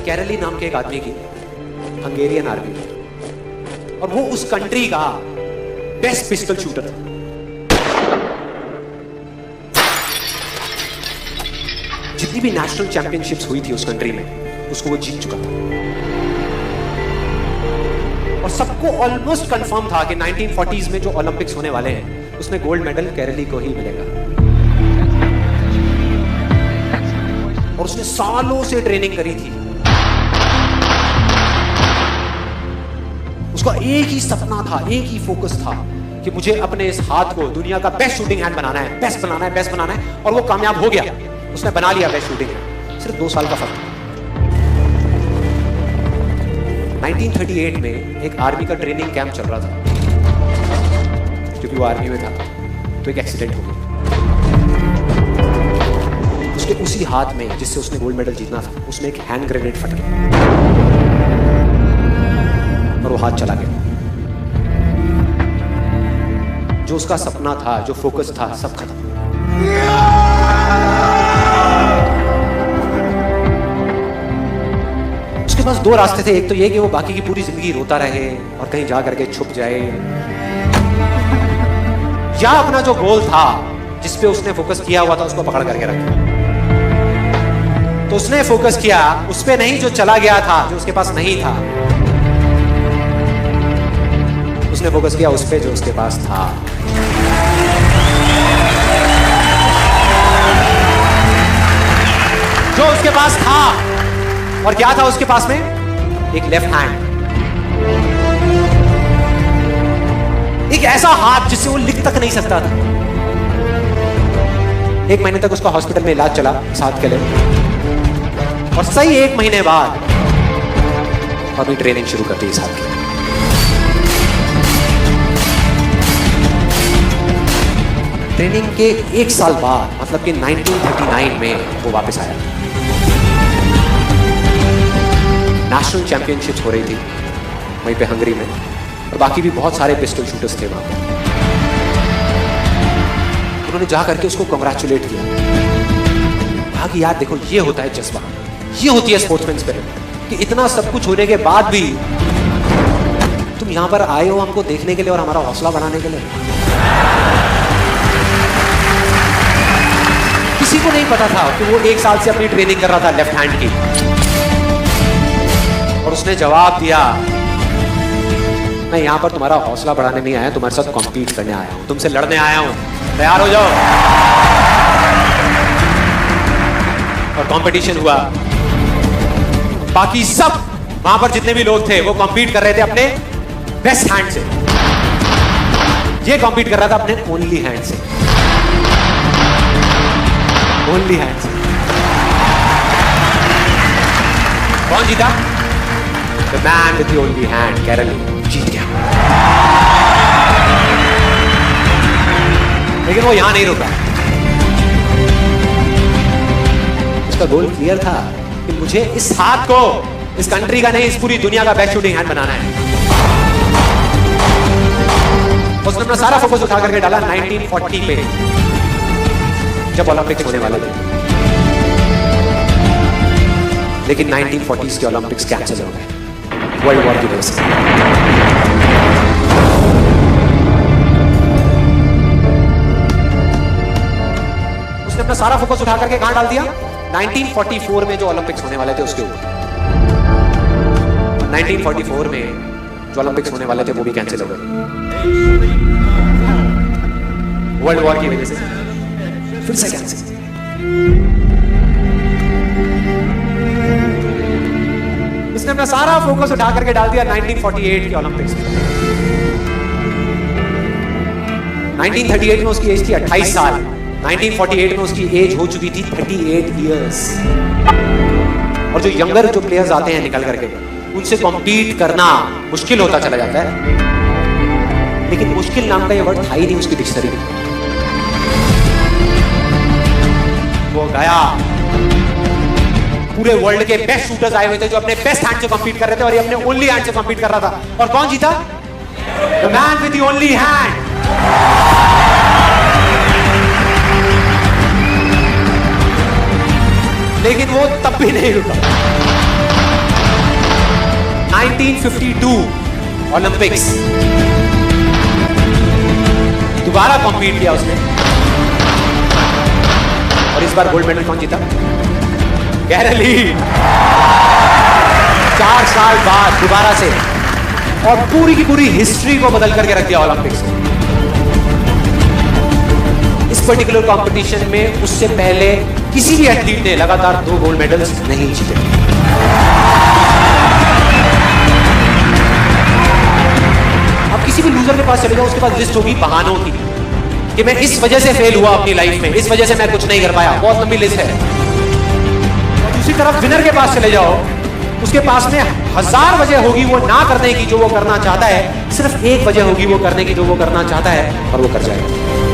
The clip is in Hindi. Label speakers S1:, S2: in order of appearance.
S1: कैरली नाम के एक आदमी की, हंगेरियन आर्मी में, और वो उस कंट्री का बेस्ट पिस्टल शूटर था। जितनी भी नेशनल चैंपियनशिप्स हुई थी उस कंट्री में, उसको वो जीत चुका था। और सबको ऑलमोस्ट कंफर्म था कि 1940s में जो ओलंपिक्स होने वाले हैं उसमें गोल्ड मेडल कैरली को ही मिलेगा। और उसने सालों से ट्रेनिंग करी थी। उसका एक ही सपना था, एक ही फोकस था कि मुझे अपने इस हाथ को दुनिया का बेस्ट शूटिंग हैंड बनाना है, बेस्ट बनाना है, बेस्ट बनाना है। और वो कामयाब हो गया, उसने बना लिया बेस्ट शूटिंग हैंड। सिर्फ 2 साल का फर्क था। 1938 में एक आर्मी का ट्रेनिंग कैंप चल रहा था, क्योंकि वो आर्मी में था, तो एक एक्सीडेंट हो गया। उसके उसी हाथ में जिससे उसने गोल्ड मेडल जीतना था, उसमें एक हैंड ग्रेनेड फट गया और वो हाथ चला गया। जो उसका सपना था, जो फोकस था, सब खत्म। उसके पास 2 रास्ते थे। एक तो ये कि वो बाकी की पूरी जिंदगी रोता रहे और कहीं जा करके छुप जाए, या अपना जो गोल था जिस पे उसने फोकस किया हुआ था उसको पकड़ करके रखे। तो उसने फोकस किया उस पे नहीं जो चला गया था, जो उसके पास नहीं था। उसने फोकस किया उस पे जो उसके पास था। जो उसके पास था, और क्या था उसके पास में? एक लेफ्ट हैंड, एक ऐसा हाथ जिससे वो लिख तक नहीं सकता था। 1 महीने तक उसका हॉस्पिटल में इलाज चला इस हाथ के लिए, और सही 1 महीने बाद अपनी ट्रेनिंग शुरू करती इस हाथ की। ट्रेनिंग के 1 साल बाद, मतलब कि 1939 में वो वापस आया। नेशनल चैंपियनशिप्स हो रही थी वहीं पे हंगरी में, और बाकी भी बहुत सारे पिस्टल शूटर्स थे वहां पे। उन्होंने जा करके उसको कंग्रेचुलेट किया, कहा कि यार देखो, ये होता है जज्बा, ये होती है स्पोर्ट्समैन स्पिरिट, कि इतना सब कुछ होने के बाद भी तुम यहां पर आए हो हमको देखने के लिए और हमारा हौसला बढ़ाने के लिए। किसी को नहीं पता था कि वो 1 साल से अपनी ट्रेनिंग कर रहा था लेफ्ट हैंड की। और उसने जवाब दिया, मैं यहां पर तुम्हारा हौसला बढ़ाने नहीं आया, तुम्हारे साथ कॉम्पीट करने आया हूं, तुमसे लड़ने आया हूं, तैयार हो जाओ। और कंपटीशन हुआ। बाकी सब वहां पर जितने भी लोग थे वो कॉम्पीट कर रहे थे अपने बेस्ट हैंड से। ये कॉम्पीट कर रहा था अपने ओनली हैंड से, ओनली हैंड से। कौन जीता? The man with the only hand, Kairali जीत गया। लेकिन वो यहां नहीं रुका। उसका गोल क्लियर था कि मुझे इस हाथ को, इस कंट्री का नहीं, इस पूरी दुनिया का बेस्ट शूटिंग हैंड बनाना है। उसने अपना सारा फोकस उठा करके डाला 1940 पे, जब ओलंपिक्स होने वाले थे। लेकिन 1940s के ओलंपिक्स कैंसिल हो गए वर्ल्ड वॉर की वजह से। उसने अपना सारा फोकस उठा करके कहां डाल दिया? 1944 में जो ओलंपिक्स होने वाले थे उसके ऊपर। 1944 में जो ओलंपिक्स होने वाले थे वो भी कैंसिल हो गए वर्ल्ड वॉर की वजह से, फिर से कैंसिल। उसने अपना सारा फोकस उठा करके डाल दिया 1948 के ओलंपिक्स में। 1938 में उसकी एज थी 28 साल, 1948 में उसकी एज हो चुकी थी 38 इयर्स। और जो यंगर जो प्लेयर्स आते हैं निकल करके, उनसे कॉम्पीट करना मुश्किल होता चला जाता है। लेकिन मुश्किल नाम का ये वर्ड था ही नहीं उसकी डिक्शनरी में। वो गया, पूरे वर्ल्ड के बेस्ट शूटर्स आए हुए थे जो अपने बेस्ट हैंड से कॉम्पीट कर रहे थे, और ये अपने ओनली हैंड से कॉम्पीट कर रहा था। और कौन जीता? The man with the only hand. लेकिन वो तब भी नहीं रुका। 1952 ओलंपिक्स, दोबारा कॉम्पीट किया उसने और इस बार गोल्ड मेडल कौन जीता? गैरल ली। 4 साल बाद दोबारा से, और पूरी की पूरी हिस्ट्री को बदल करके रख दिया ओलंपिक्स ने। इस पर्टिकुलर कंपटीशन में उससे पहले किसी भी एथलीट ने लगातार 2 गोल्ड मेडल्स नहीं जीते। अब किसी भी लूजर के पास चले जाओ, उसके पास लिस्ट होगी बहानों की कि मैं इस वजह से फेल हुआ अपनी लाइफ में, इस वजह से मैं कुछ नहीं कर पाया, बहुत लंबी लिस्ट है। और दूसरी तरफ विनर के पास चले जाओ, उसके पास में 1000 वजह होगी वो ना करने की जो वो करना चाहता है, सिर्फ एक वजह होगी वो करने की जो वो करना चाहता है, और वो कर जाएगा।